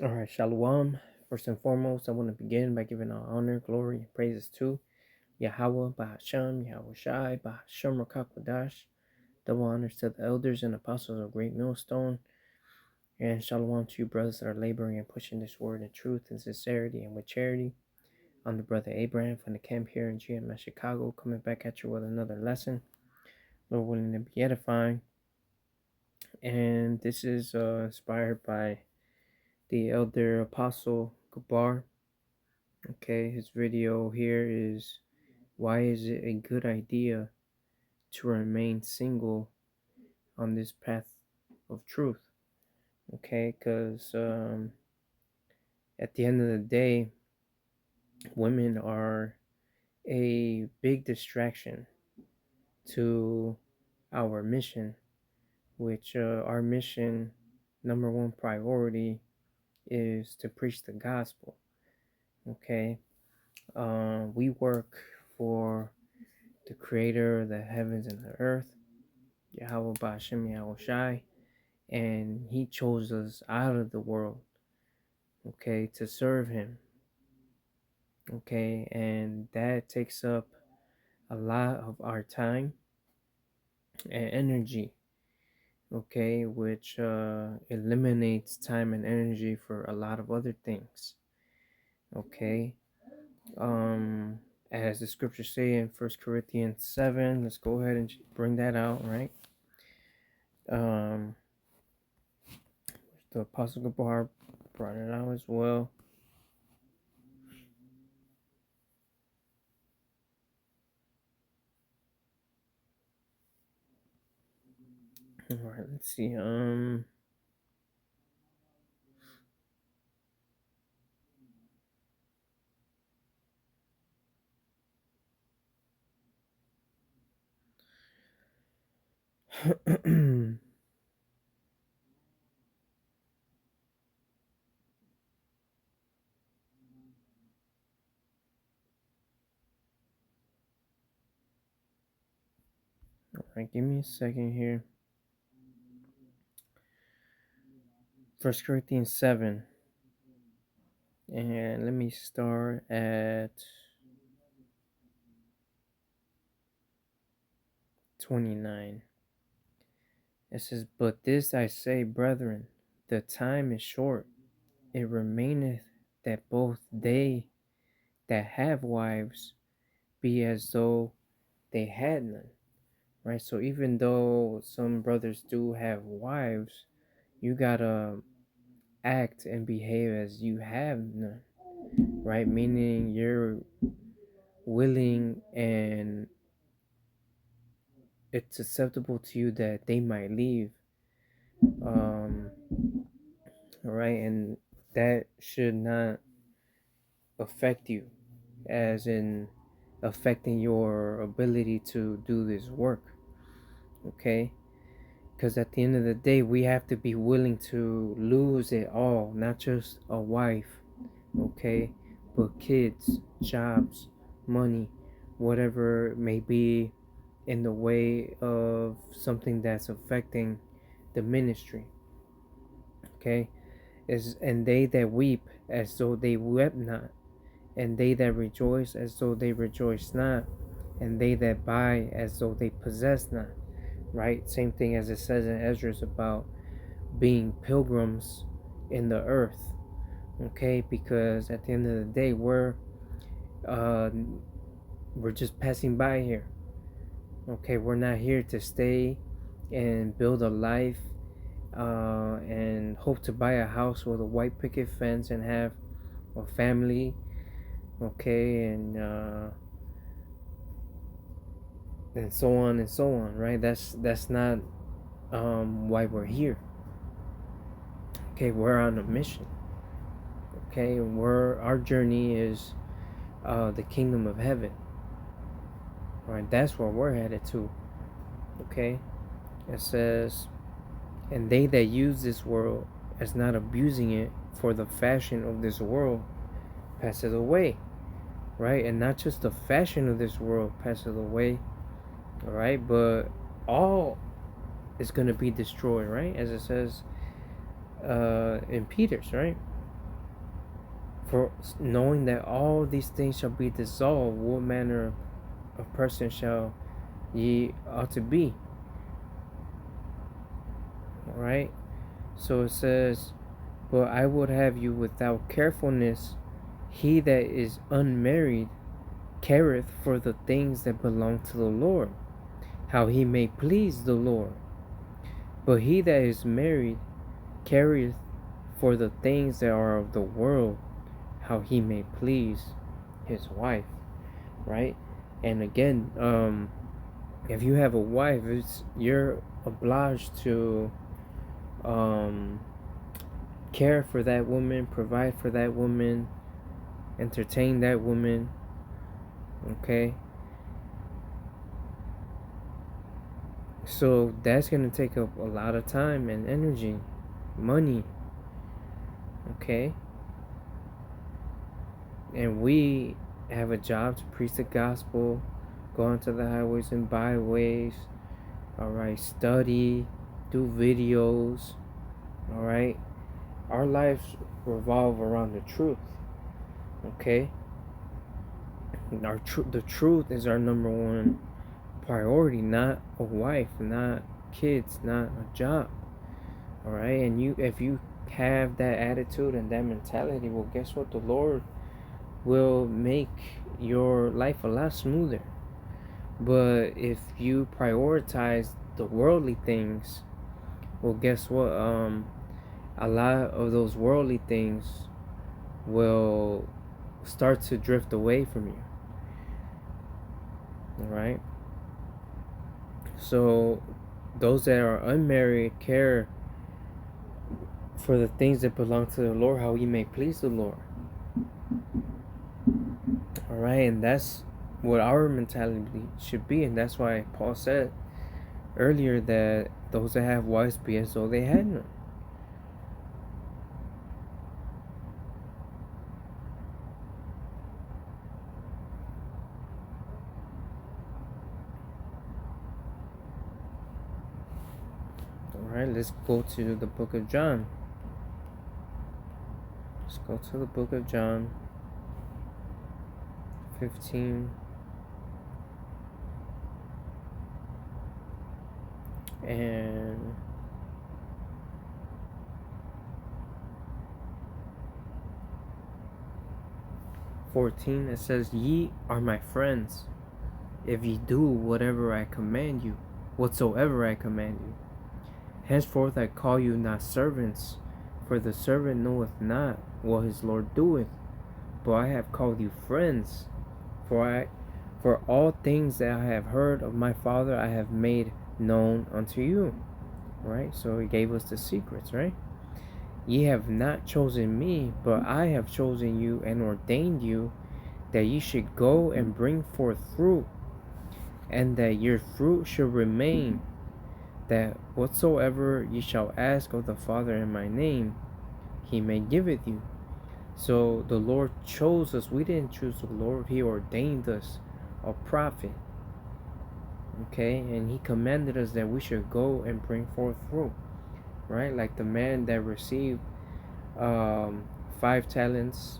All right, Shalom. First and foremost, I want to begin by giving all honor, glory, and praises to Yahweh, Bahasham, Yahweh Shai, Bahasham Rakakwadash. Double honors to the elders and apostles of Great Millstone. And Shalom to you, brothers that are laboring and pushing this word in truth and sincerity and with charity. I'm the brother Abraham from the camp here in GMS Chicago, coming back at you with another lesson. Lord willing to be edifying. And this is inspired by the elder apostle Gabar. Okay, his video here is why is it a good idea to remain single on this path of truth? Okay, because at the end of the day, women are a big distraction to our mission, which our mission, number one priority, is to preach the gospel. Okay, we work for the creator of the heavens and the earth, Yahweh Ba'ashem Yahweh Shai, and he chose us out of the world, okay, to serve him, okay, and that takes up a lot of our time and energy, okay, which eliminates time and energy for a lot of other things, okay. um as the scriptures say in First Corinthians 7, let's go ahead and bring that out, right? um the Apostle Gabar brought it out as well. All right, let's see. All right, give me a second here. First Corinthians 7, and let me start at 29. It says, "But this I say, brethren, the time is short. It remaineth that both they that have wives be as though they had none." Right? So even though some brothers do have wives, you gotta act and behave as you have none. Right? Meaning you're willing and it's acceptable to you that they might leave. Um, right? And that should not affect you, as in affecting your ability to do this work. Okay? Because at the end of the day, we have to be willing to lose it all, not just a wife, okay, but kids, jobs, money, whatever it may be in the way of something that's affecting the ministry, okay. Is and they that weep as though they wept not, and they that rejoice as though they rejoice not, and they that buy as though they possess not. Right? Same thing as it says in Ezra's about being pilgrims in the earth. Okay, because at the end of the day, uh, we're just passing by here. Okay, we're not here to stay and build a life and hope to buy a house with a white picket fence and have a family. Okay, and so on and so on. Right? That's not why we're here. Okay, we're on a mission. Okay, our journey is the kingdom of heaven. All right, that's where we're headed to. Okay, it says, "And they that use this world as not abusing it, for the fashion of this world passes away." Right, and not just the fashion of this world passes away. All right, but all is going to be destroyed. Right, as it says in Peter's. Right, For knowing that all these things shall be dissolved, what manner of person shall ye ought to be? All right. So it says, but I would have you without carefulness. He that is unmarried careth for the things that belong to the Lord, how he may please the Lord. But he that is married careth for the things that are of the world, how he may please his wife. Right? And again, if you have a wife, you're obliged to care for that woman, provide for that woman, entertain that woman. Okay, so that's gonna take up a lot of time and energy, money. Okay, and we have a job to preach the gospel, go into the highways and byways. All right, study, do videos. All right, our lives revolve around the truth. Okay, the truth is our number one priority, not a wife, not kids, not a job. All right, and if you have that attitude and that mentality, well, guess what? The Lord will make your life a lot smoother. But if you prioritize the worldly things, well, guess what? A lot of those worldly things will start to drift away from you. All right. So those that are unmarried care for the things that belong to the Lord, how he may please the Lord. All right, and that's what our mentality should be, and that's why Paul said earlier that those that have wives be as though they had none. All right, let's go to the book of John. Let's go to the book of John 15. And 14, it says, ye are my friends, if ye do whatever I command you, whatsoever I command you. Henceforth I call you not servants, for the servant knoweth not what his Lord doeth, but I have called you friends. For all things that I have heard of my Father I have made known unto you. Right? So he gave us the secrets, right? Ye have not chosen me, but I have chosen you and ordained you that ye should go and bring forth fruit, and that your fruit should remain, that whatsoever ye shall ask of the Father in my name, he may give it you. So the Lord chose us. We didn't choose the Lord. He ordained us a prophet. Okay, and he commanded us that we should go and bring forth fruit. Right, like the man that received 5 talents,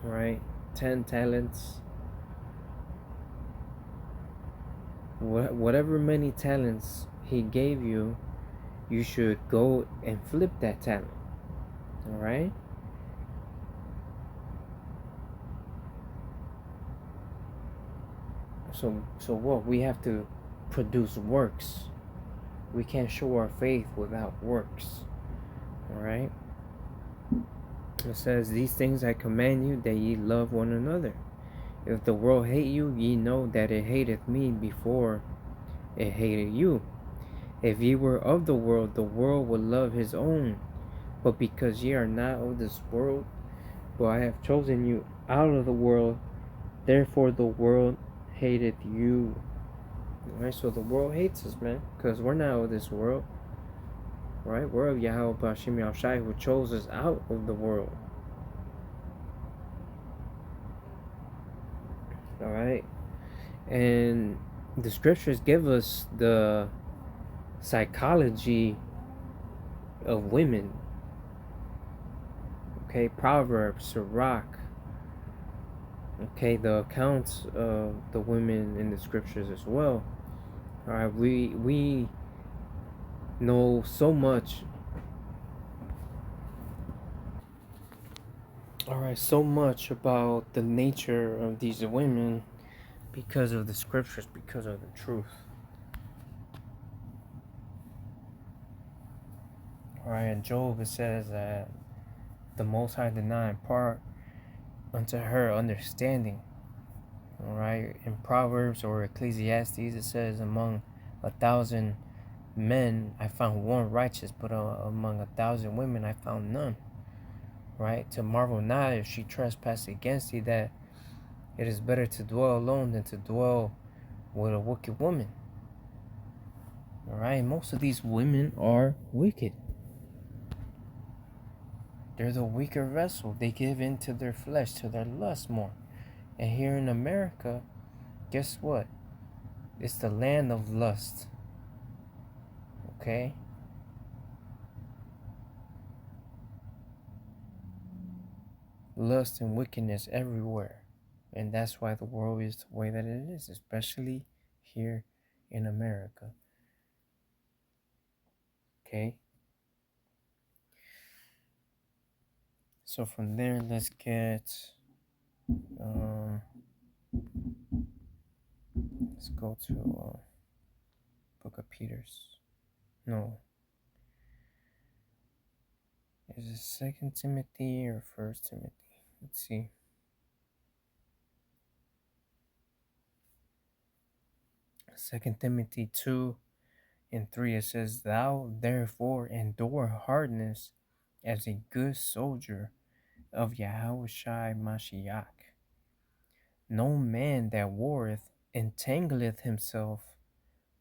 right, 10 talents, whatever many talents he gave you, you should go and flip that talent. All right. So what? We have to produce works. We can't show our faith without works. All right. It says, these things I command you, that ye love one another. If the world hate you, ye know that it hateth me before it hated you. If ye were of the world would love his own. But because ye are not of this world, but I have chosen you out of the world, therefore the world hateth you. Alright, so the world hates us, man, because we're not of this world. Right? We're of Yahweh Bashim Yahushai, who chose us out of the world. Alright? And the scriptures give us the psychology of women. Okay, Proverbs, Sirach. Okay, the accounts of the women in the scriptures as well. All right, we know so much. All right, so much about the nature of these women because of the scriptures, because of the truth. All right, in Job it says that the Most High did not impart unto her understanding. All right, in Proverbs or Ecclesiastes it says, among 1,000 men I found one righteous, but among 1,000 women I found none. Right, to marvel not if she trespass against thee, that it is better to dwell alone than to dwell with a wicked woman. All right, most of these women are wicked. They're the weaker vessel. They give in to their flesh, to their lust more. And here in America, guess what? It's the land of lust. Okay? Lust and wickedness everywhere. And that's why the world is the way that it is, especially here in America. Okay? So from there, let's go to Book of Peter's. No. Is it 2 Timothy or 1 Timothy? Let's see. 2 Timothy 2 and 3, it says, Thou therefore endure hardness as a good soldier of Yahushua Mashiach. No man that warreth entangleth himself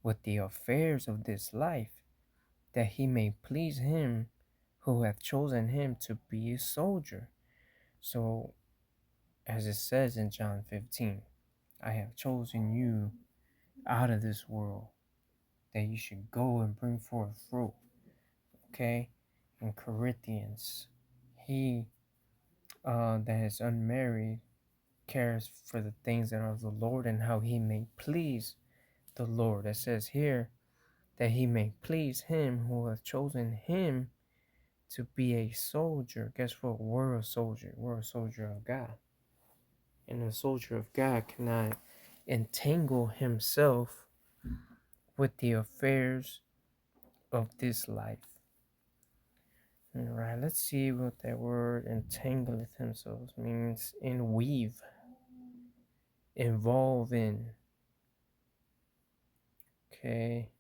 with the affairs of this life, that he may please him who hath chosen him to be a soldier. So, as it says in John 15, I have chosen you out of this world, that you should go and bring forth fruit. Okay? In Corinthians, he that is unmarried cares for the things that are of the Lord and how he may please the Lord. It says here that he may please him who hath chosen him to be a soldier. Guess what? We're a soldier. We're a soldier of God. And a soldier of God cannot entangle himself with the affairs of this life. All right, let's see what that word entangleth himself means. In weave, involve in. Okay.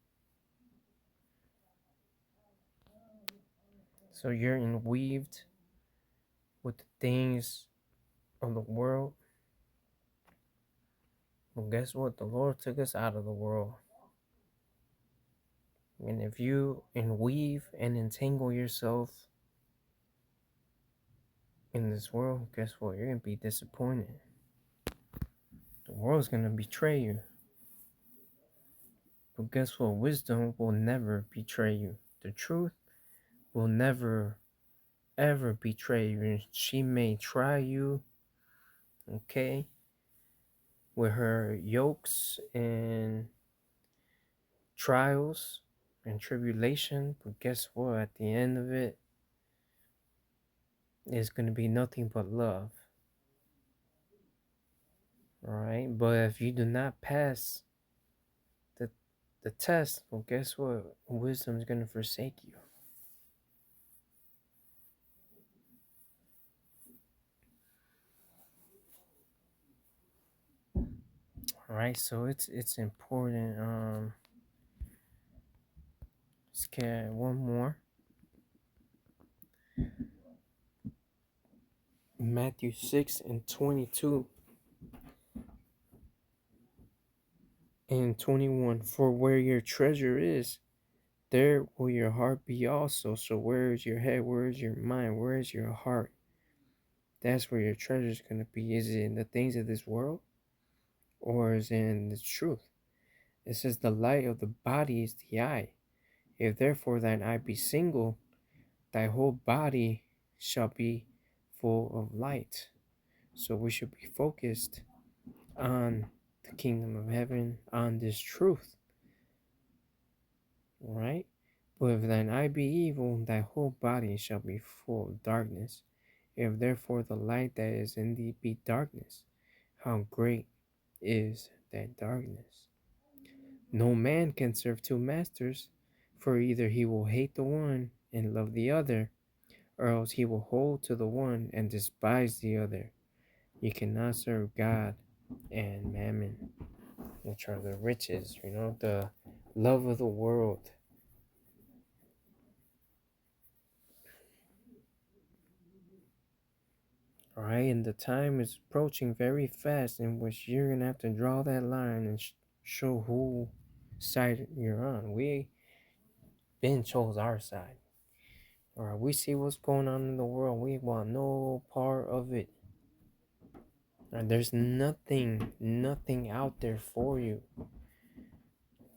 So you're inweaved with the things of the world. Well, guess what? The Lord took us out of the world. And if you inweave and entangle yourself in this world, guess what? You're going to be disappointed. The world's going to betray you. But guess what? Wisdom will never betray you. The truth will never, ever betray you. And she may try you, okay, with her yokes and trials and tribulation. But guess what? At the end of it, it's going to be nothing but love. All right? But if you do not pass the test, well, guess what? Wisdom is going to forsake you. All right, so it's important. Let's get one more. Matthew 6 and 22 and 21. For where your treasure is, there will your heart be also. So where is your head? Where is your mind? Where is your heart? That's where your treasure is going to be. Is it in the things of this world, or is it in the truth? It says the light of the body is the eye. If therefore thine eye be single, thy whole body shall be full of light. So we should be focused on the kingdom of heaven, on this truth, right? But if thine eye be evil, thy whole body shall be full of darkness. If therefore the light that is in thee be darkness, how great is that darkness? No man can serve two masters, for either he will hate the one and love the other, or else he will hold to the one and despise the other. You cannot serve God and mammon, which are the riches, the love of the world. All right, and the time is approaching very fast in which you're going to have to draw that line and show who side you're on. We been chose our side. All right, we see what's going on in the world. We want no part of it. And there's nothing out there for you.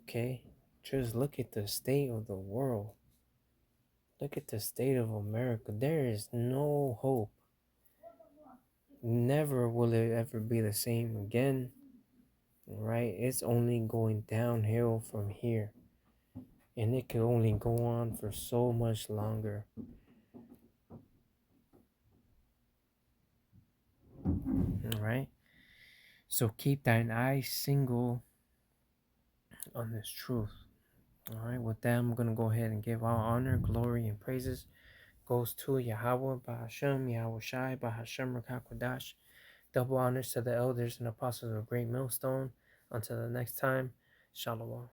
Okay? Just look at the state of the world. Look at the state of America. There is no hope. Never will it ever be the same again. Right? It's only going downhill from here. And it can only go on for so much longer. Alright? So keep thine eyes single on this truth. Alright, with that, I'm going to go ahead and give all honor, glory, and praises goes to Yahweh, Bahashem, Yahweh Shai, Bahashem, Rakakwadash. Double honors to the elders and apostles of Great Millstone. Until the next time, Shalom.